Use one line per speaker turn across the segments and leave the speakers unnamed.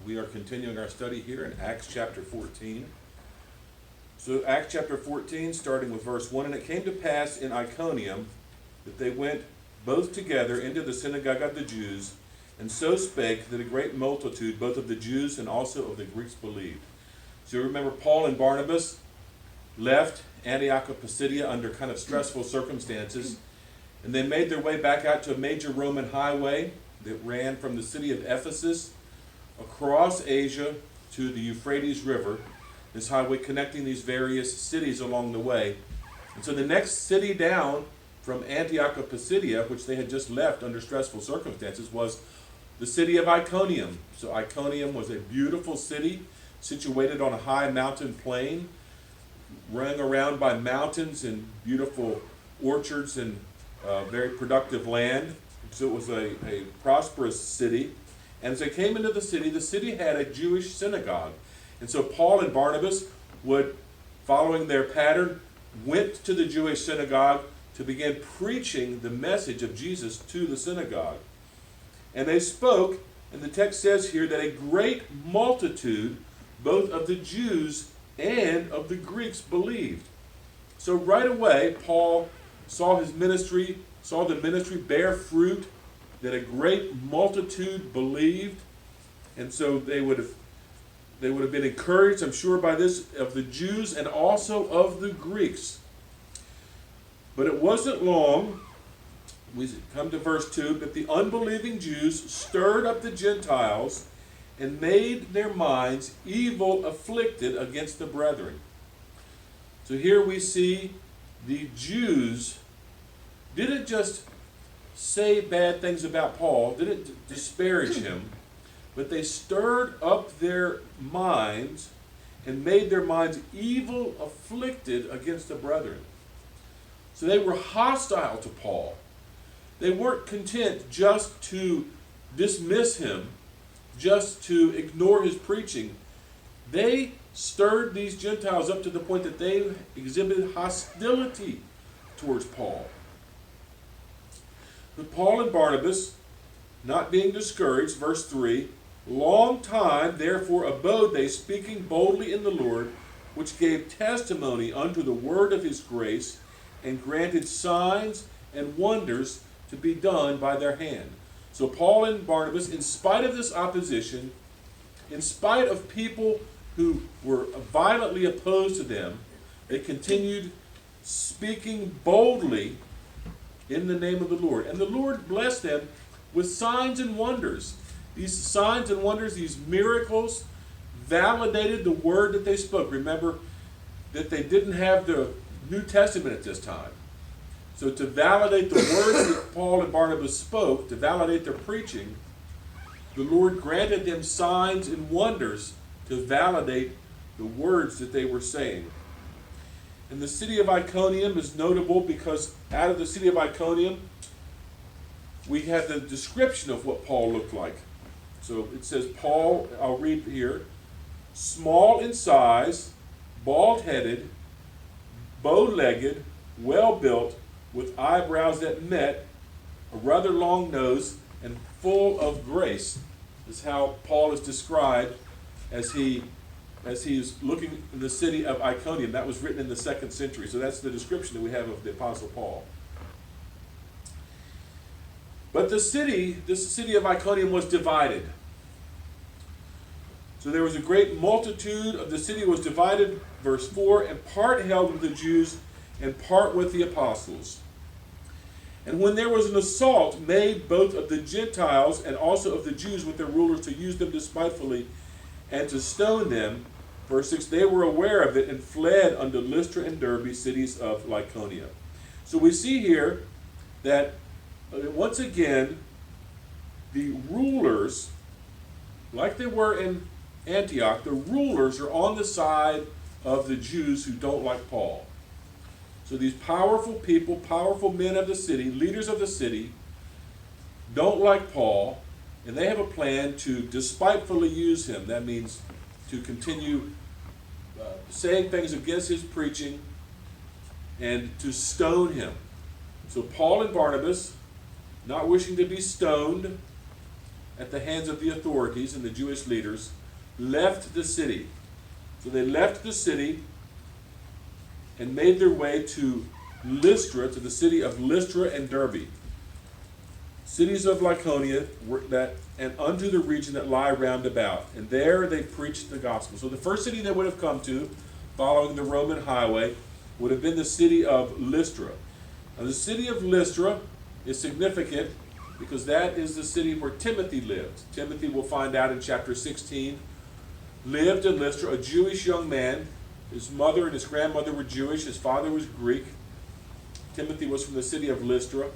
We are continuing our study here in Acts chapter 14. So Acts chapter 14, starting with verse 1, "And it came to pass in Iconium that they went both together into the synagogue of the Jews, and so spake that a great multitude, both of the Jews and also of the Greeks, believed." So you remember Paul and Barnabas left Antioch of Pisidia under kind of stressful circumstances, and they made their way back out to a major Roman highway that ran from the city of Ephesus across Asia to the Euphrates River, this highway connecting these various cities along the way. And so the next city down from Antioch of Pisidia, which they had just left under stressful circumstances, was the city of Iconium. So Iconium was a beautiful city situated on a high mountain plain, rung around by mountains and beautiful orchards and very productive land. So it was a prosperous city. And as they came into the city had a Jewish synagogue. And so Paul and Barnabas would, following their pattern, went to the Jewish synagogue to begin preaching the message of Jesus to the synagogue. And they spoke, and the text says here that a great multitude, both of the Jews and of the Greeks, believed. So right away, Paul saw the ministry bear fruit, that a great multitude believed. And so they would have been encouraged, I'm sure, by this, of the Jews and also of the Greeks. But it wasn't long, we come to verse 2, that the unbelieving Jews stirred up the Gentiles and made their minds evil afflicted against the brethren. So here we see the Jews didn't just say bad things about Paul, didn't disparage him, but they stirred up their minds and made their minds evil afflicted against the brethren. So they were hostile to Paul. They weren't content just to dismiss him, just to ignore his preaching. They stirred these Gentiles up to the point that they exhibited hostility towards Paul. But Paul and Barnabas, not being discouraged, verse 3, "Long time therefore abode they, speaking boldly in the Lord, which gave testimony unto the word of his grace, and granted signs and wonders to be done by their hand." So Paul and Barnabas, in spite of this opposition, in spite of people who were violently opposed to them, they continued speaking boldly in the name of the Lord. And the Lord blessed them with signs and wonders. These signs and wonders, these miracles, validated the word that they spoke. Remember that they didn't have the New Testament at this time. So to validate the words that Paul and Barnabas spoke, to validate their preaching, the Lord granted them signs and wonders to validate the words that they were saying. And the city of Iconium is notable because out of the city of Iconium, we have the description of what Paul looked like. So it says, Paul, I'll read here, "small in size, bald-headed, bow-legged, well-built, with eyebrows that met, a rather long nose, and full of grace." This is how Paul is described as he is looking in the city of Iconium. That was written in the 2nd century. So that's the description that we have of the Apostle Paul. But this city of Iconium was divided. So there was a great multitude of the city was divided, verse 4, and part held with the Jews and part with the apostles. And when there was an assault made both of the Gentiles and also of the Jews with their rulers to use them despitefully and to stone them, verse 6, they were aware of it and fled unto Lystra and Derbe, cities of Lycaonia. So we see here that once again, the rulers, like they were in Antioch, the rulers are on the side of the Jews who don't like Paul. So these powerful people, powerful men of the city, leaders of the city, don't like Paul, and they have a plan to despitefully use him. That means to continue saying things against his preaching and to stone him. So Paul and Barnabas, not wishing to be stoned at the hands of the authorities and the Jewish leaders, left the city. So they left the city and made their way to Lystra, to the city of Lystra and Derbe, cities of Lycaonia, and unto the region that lie round about. And there they preached the gospel. So the first city they would have come to, following the Roman highway, would have been the city of Lystra. Now the city of Lystra is significant because that is the city where Timothy lived. Timothy, we'll find out in chapter 16, lived in Lystra, a Jewish young man. His mother and his grandmother were Jewish. His father was Greek. Timothy was from the city of Lystra.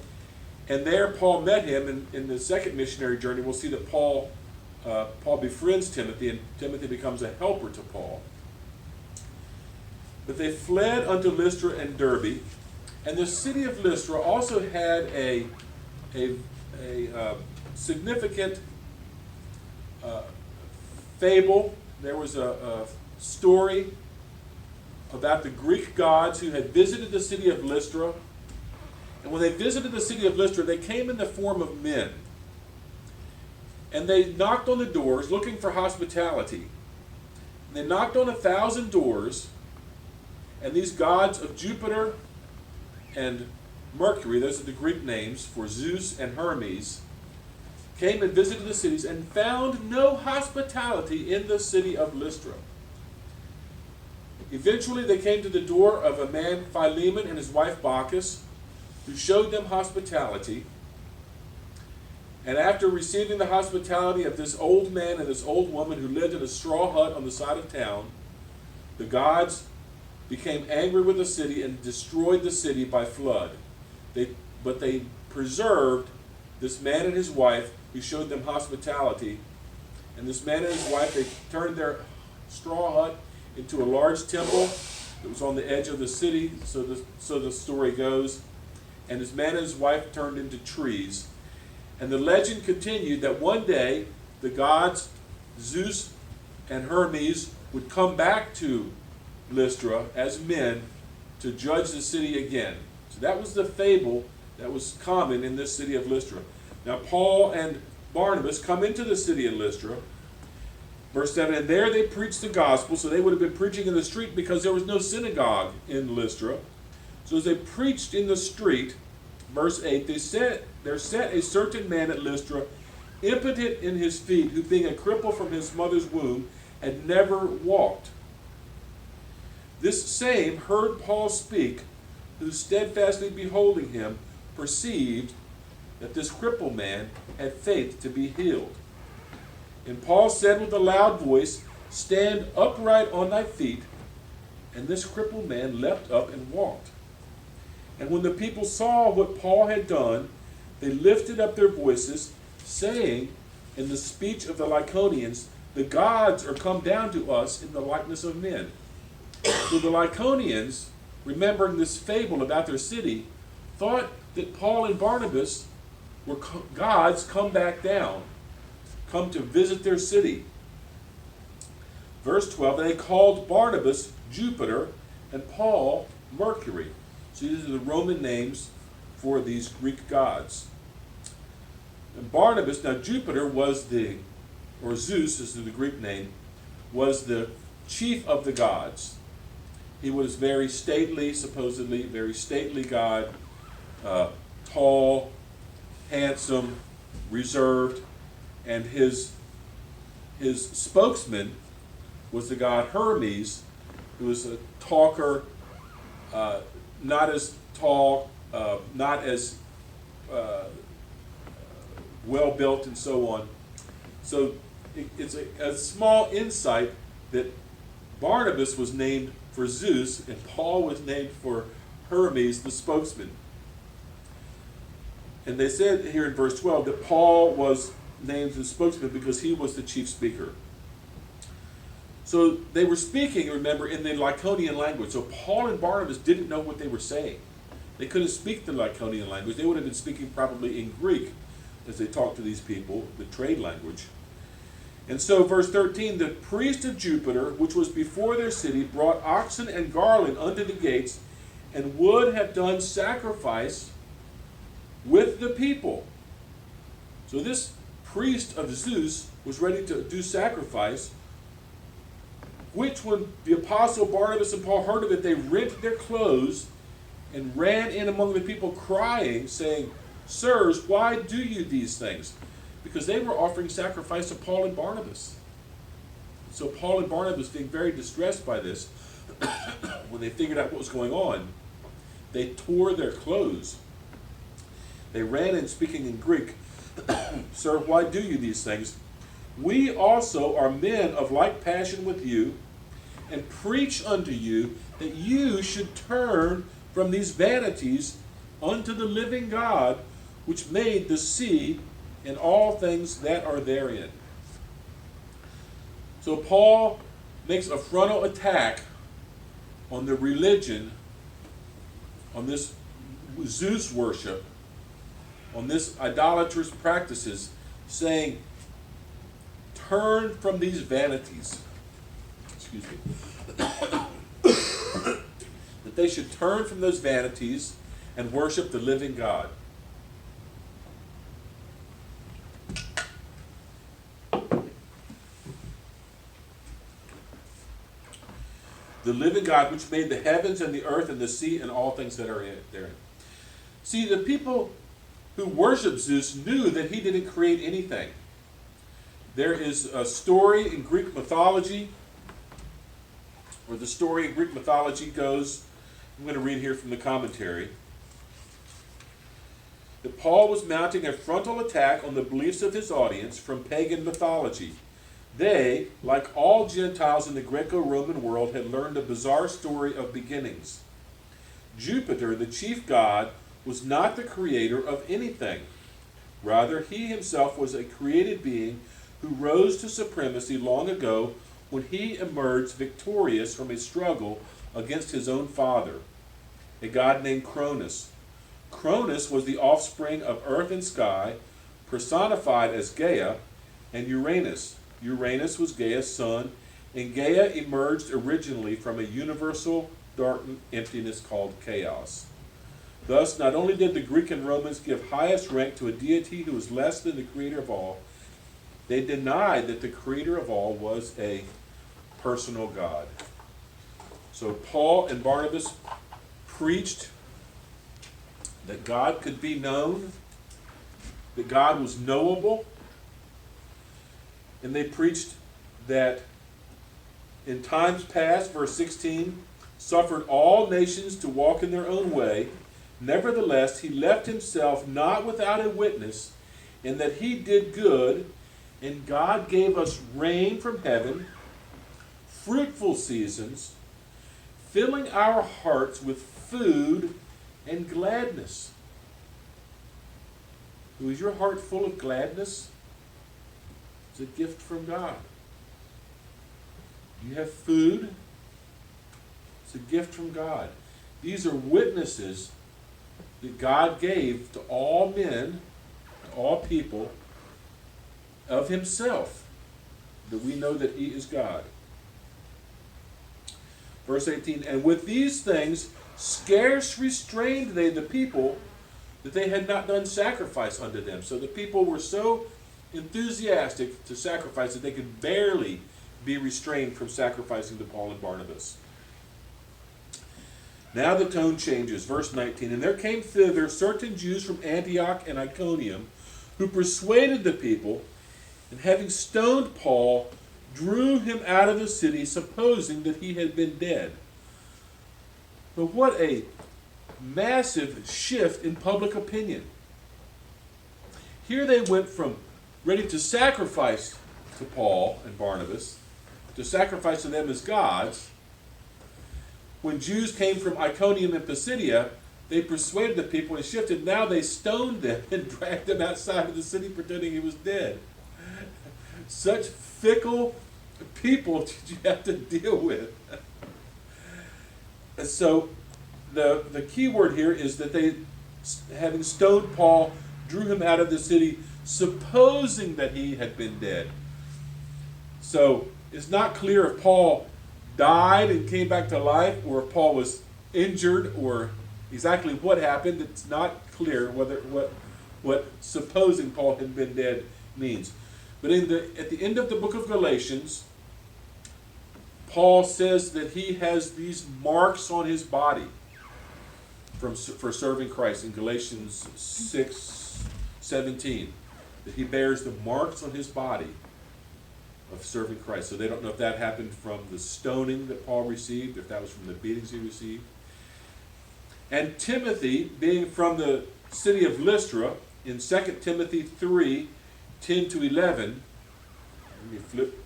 And there Paul met him. In the second missionary journey, we'll see that Paul befriends Timothy, and Timothy becomes a helper to Paul. But they fled unto Lystra and Derbe. And the city of Lystra also had a significant fable. There was a story about the Greek gods who had visited the city of Lystra. And when they visited the city of Lystra, they came in the form of men. And they knocked on the doors looking for hospitality. And they knocked on 1,000 doors, and these gods of Jupiter and Mercury, those are the Greek names for Zeus and Hermes, came and visited the cities and found no hospitality in the city of Lystra. Eventually they came to the door of a man, Philemon, and his wife Bacchus, who showed them hospitality. And after receiving the hospitality of this old man and this old woman who lived in a straw hut on the side of town, the gods became angry with the city and destroyed the city by flood. But they preserved this man and his wife who showed them hospitality. And this man and his wife, they turned their straw hut into a large temple that was on the edge of the city, so the story goes. And this man and his wife turned into trees. And the legend continued that one day the gods Zeus and Hermes would come back to Lystra as men to judge the city again. So that was the fable that was common in this city of Lystra. Now Paul and Barnabas come into the city of Lystra. Verse 7, and there they preached the gospel. So they would have been preaching in the street because there was no synagogue in Lystra. So as they preached in the street, verse 8, there sat a certain man at Lystra, impotent in his feet, who being a cripple from his mother's womb, had never walked. This same heard Paul speak, who steadfastly beholding him, perceived that this crippled man had faith to be healed. And Paul said with a loud voice, stand upright on thy feet. And this crippled man leapt up and walked. And when the people saw what Paul had done, they lifted up their voices, saying in the speech of the Lycaonians, the gods are come down to us in the likeness of men. So the Lycaonians, remembering this fable about their city, thought that Paul and Barnabas were gods come back down, come to visit their city. Verse 12, they called Barnabas Jupiter and Paul Mercury. So these are the Roman names for these Greek gods. And Barnabas, now Jupiter was or Zeus is the Greek name, was the chief of the gods. He was very stately, supposedly, very stately god, tall, handsome, reserved, and his spokesman was the god Hermes, who was a talker, not as tall, not as well built, and so on. So it's a small insight that Barnabas was named for Zeus and Paul was named for Hermes, the spokesman. And they said here in verse 12 that Paul was named the spokesman because he was the chief speaker. So they were speaking, remember, in the Lycaonian language. So Paul and Barnabas didn't know what they were saying. They couldn't speak the Lycaonian language. They would have been speaking probably in Greek as they talked to these people, the trade language. And so verse 13, the priest of Jupiter, which was before their city, brought oxen and garland unto the gates, and would have done sacrifice with the people. So this priest of Zeus was ready to do sacrifice, which when the apostle Barnabas and Paul heard of it, they rent their clothes and ran in among the people crying, saying, "Sirs, why do you these things?" Because they were offering sacrifice to Paul and Barnabas. So Paul and Barnabas, being very distressed by this, when they figured out what was going on, they tore their clothes. They ran in, speaking in Greek, "Sir, why do you these things? We also are men of like passion with you, and preach unto you that you should turn from these vanities unto the living God, which made the sea and all things that are therein." So Paul makes a frontal attack on the religion, on this Zeus worship, on this idolatrous practices, saying, turn from these vanities. Excuse me. That they should turn from those vanities and worship the living God. The living God which made the heavens and the earth and the sea and all things that are therein. See, the people who worship Zeus knew that he didn't create anything. There is a story in Greek mythology, where the story in Greek mythology goes, I'm going to read here from the commentary, that Paul was mounting a frontal attack on the beliefs of his audience from pagan mythology. They, like all Gentiles in the Greco-Roman world, had learned a bizarre story of beginnings. Jupiter, the chief god, was not the creator of anything. Rather, he himself was a created being who rose to supremacy long ago when he emerged victorious from a struggle against his own father, a god named Cronus. Cronus was the offspring of earth and sky, personified as Gaia and Uranus. Uranus was Gaia's son, and Gaia emerged originally from a universal dark emptiness called chaos. Thus, not only did the Greek and Romans give highest rank to a deity who was less than the creator of all, they denied that the creator of all was a personal God. So Paul and Barnabas preached that God could be known, that God was knowable, and they preached that in times past, verse 16, suffered all nations to walk in their own way. Nevertheless, he left himself not without a witness, in that he did good, and God gave us rain from heaven, fruitful seasons, filling our hearts with food and gladness. So is your heart full of gladness? It's a gift from God. You have food. It's a gift from God. These are witnesses that God gave to all men, to all people, of himself, that we know that he is God. Verse 18, and with these things scarce restrained they the people, that they had not done sacrifice unto them. So the people were so enthusiastic to sacrifice that they could barely be restrained from sacrificing to Paul and Barnabas. Now the tone changes. Verse 19, and there came thither certain Jews from Antioch and Iconium, who persuaded the people, and having stoned Paul, drew him out of the city, supposing that he had been dead. But what a massive shift in public opinion. Here they went from ready to sacrifice to Paul and Barnabas, to sacrifice to them as gods. When Jews came from Iconium and Pisidia, they persuaded the people and shifted. Now they stoned them and dragged them outside of the city pretending he was dead. Such fickle people did you have to deal with. So the key word here is that they, having stoned Paul, drew him out of the city, supposing that he had been dead. So it's not clear if Paul died and came back to life, or if Paul was injured, or exactly what happened. It's not clear what supposing Paul had been dead means. But at the end of the book of Galatians, Paul says that he has these marks on his body for serving Christ in Galatians 6:17, that he bears the marks on his body of serving Christ. So they don't know if that happened from the stoning that Paul received, if that was from the beatings he received. And Timothy, being from the city of Lystra, in 2 Timothy 3:10-11, let me flip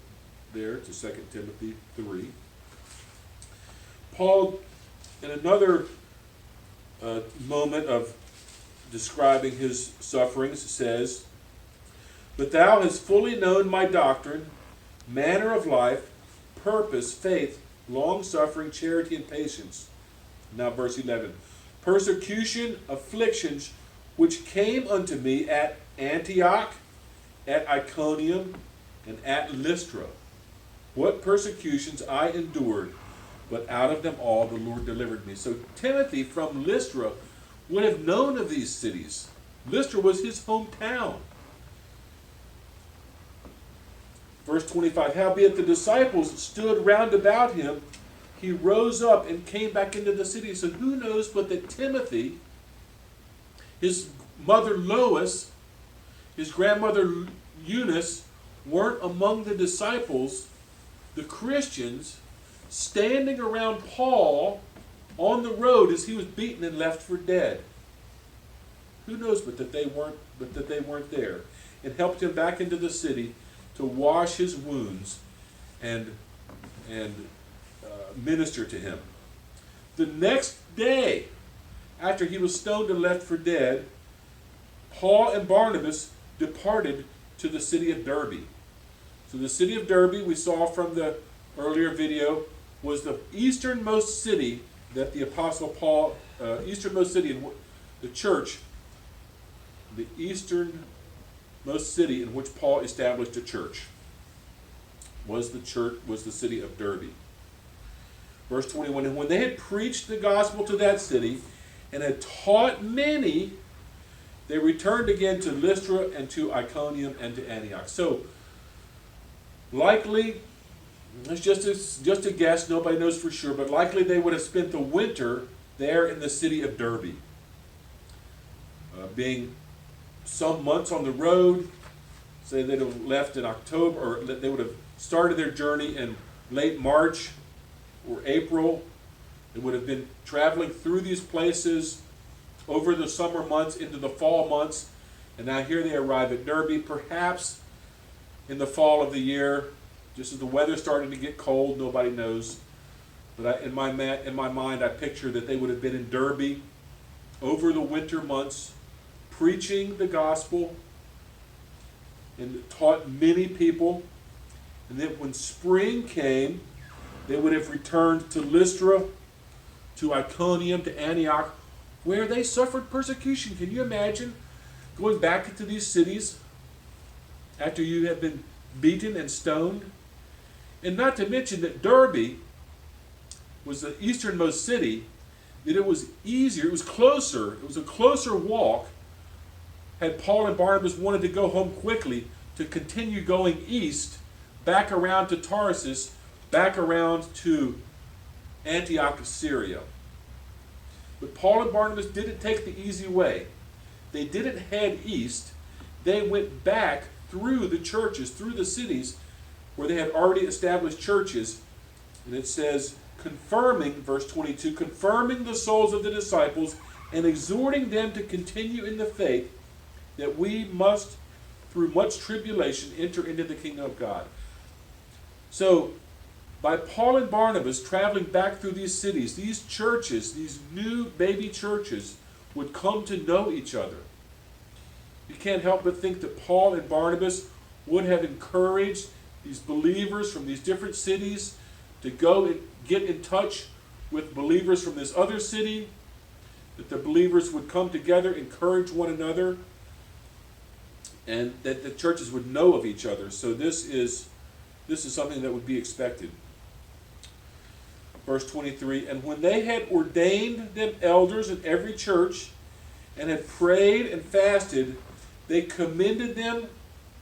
there to 2 Timothy 3. Paul, in another moment of describing his sufferings, says, "But thou hast fully known my doctrine, manner of life, purpose, faith, long-suffering, charity, and patience." Now verse 11. "Persecution, afflictions, which came unto me at Antioch, at Iconium, and at Lystra. What persecutions I endured, but out of them all the Lord delivered me." So Timothy from Lystra would have known of these cities. Lystra was his hometown. Verse 25, "Howbeit the disciples stood round about him, he rose up and came back into the city." So who knows but that Timothy, his mother Lois, his grandmother Eunice, weren't among the disciples, the Christians, standing around Paul on the road as he was beaten and left for dead. Who knows but that they weren't there, and helped him back into the city to wash his wounds and minister to him. The next day, after he was stoned and left for dead, Paul and Barnabas departed to the city of Derbe. So the city of Derbe, we saw from the earlier video, was the easternmost city that the Apostle Paul, easternmost city in the church, the easternmost city in which Paul established a church, was the city of Derbe. Verse 21, "And when they had preached the gospel to that city, and had taught many, they returned again to Lystra and to Iconium and to Antioch." So, likely, it's just a guess, nobody knows for sure, but likely they would have spent the winter there in the city of Derbe. Being some months on the road, say they'd have left in October, or they would have started their journey in late March or April. They would have been traveling through these places over the summer months into the fall months, and now here they arrive at Derbe, perhaps in the fall of the year, just as the weather's starting to get cold. Nobody knows, but in my mind, I picture that they would have been in Derbe over the winter months, preaching the gospel, and taught many people. And then when spring came, they would have returned to Lystra, to Iconium, to Antioch, where they suffered persecution. Can you imagine going back into these cities after you have been beaten and stoned? And not to mention that Derbe was the easternmost city, that it was easier, it was closer, it was a closer walk, had Paul and Barnabas wanted to go home quickly, to continue going east, back around to Tarsus, back around to Antioch of Syria. But Paul and Barnabas didn't take the easy way. They didn't head east. They went back through the churches, through the cities where they had already established churches. And it says, confirming, verse 22, confirming the souls of the disciples and exhorting them to continue in the faith, that we must, through much tribulation, enter into the kingdom of God. So, by Paul and Barnabas traveling back through these cities, these churches, these new baby churches, would come to know each other. You can't help but think that Paul and Barnabas would have encouraged these believers from these different cities to go and get in touch with believers from this other city, that the believers would come together, encourage one another, and that the churches would know of each other. So this is something that would be expected. Verse 23, "And when they had ordained them elders in every church, and had prayed and fasted, they commended them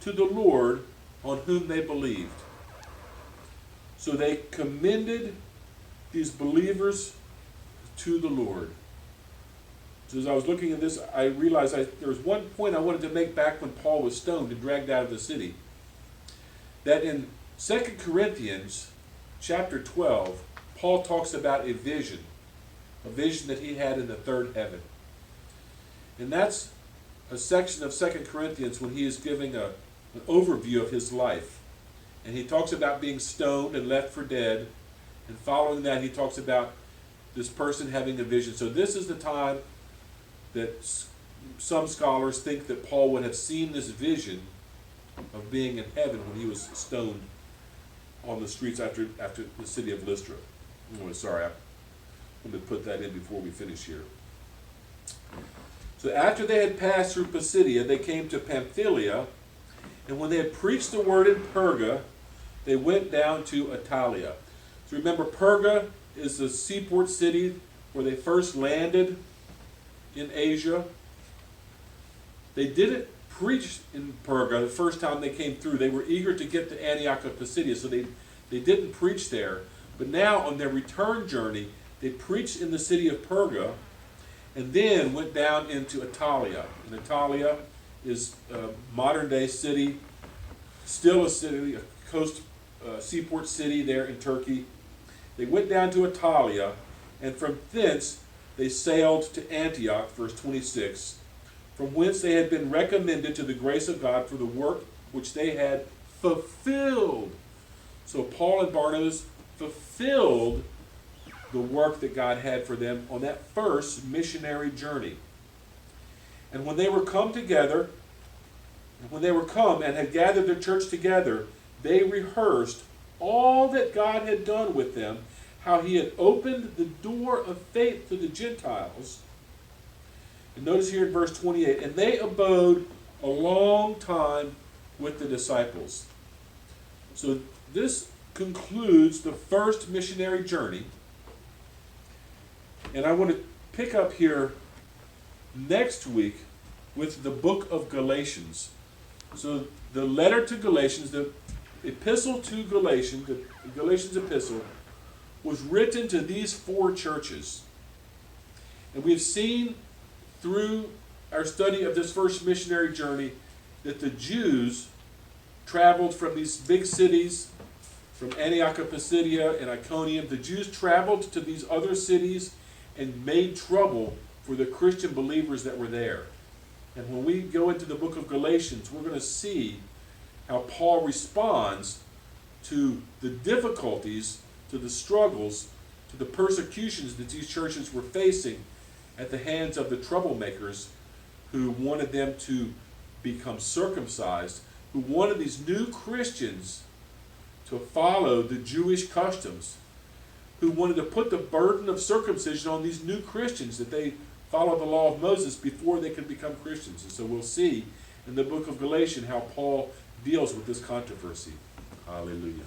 to the Lord on whom they believed. So they commended these believers to the Lord. So as I was looking at this, I realized there was one point I wanted to make back when Paul was stoned and dragged out of the city. That in 2 Corinthians chapter 12, Paul talks about a vision that he had in the third heaven. And that's a section of 2 Corinthians when he is giving an overview of his life. And he talks about being stoned and left for dead. And following that, he talks about this person having a vision. So this is the time that some scholars think that Paul would have seen this vision of being in heaven when he was stoned on the streets after the city of Lystra. Oh, sorry, I want to put that in before we finish here. So after they had passed through Pisidia, they came to Pamphylia, and when they had preached the word in Perga, they went down to Attalia. So remember, Perga is the seaport city where they first landed in Asia. They didn't preach in Perga the first time they came through. They were eager to get to Antioch of Pisidia, so they didn't preach there. But now on their return journey, they preached in the city of Perga and then went down into Attalia. And Attalia is a modern-day city, still a city, a coast seaport city there in Turkey. They went down to Attalia, and from thence they sailed to Antioch, verse 26, from whence they had been recommended to the grace of God for the work which they had fulfilled. So Paul and Barnabas fulfilled the work that God had for them on that first missionary journey. And when they were come together, and had gathered the church together, they rehearsed all that God had done with them, how he had opened the door of faith to the Gentiles. And notice here in verse 28, and they abode a long time with the disciples. So this concludes the first missionary journey. And I want to pick up here next week with the book of Galatians. So the letter to Galatians, the epistle to Galatians, the Galatians epistle, was written to these four churches. And we've seen through our study of this first missionary journey that the Jews traveled from these big cities, from Antioch of Pisidia and Iconium. The Jews traveled to these other cities and made trouble for the Christian believers that were there. And when we go into the book of Galatians, we're going to see how Paul responds to the difficulties, to the struggles, to the persecutions that these churches were facing at the hands of the troublemakers who wanted them to become circumcised, who wanted these new Christians to follow the Jewish customs, who wanted to put the burden of circumcision on these new Christians, that they follow the law of Moses before they could become Christians. And so we'll see in the book of Galatians how Paul deals with this controversy. Hallelujah.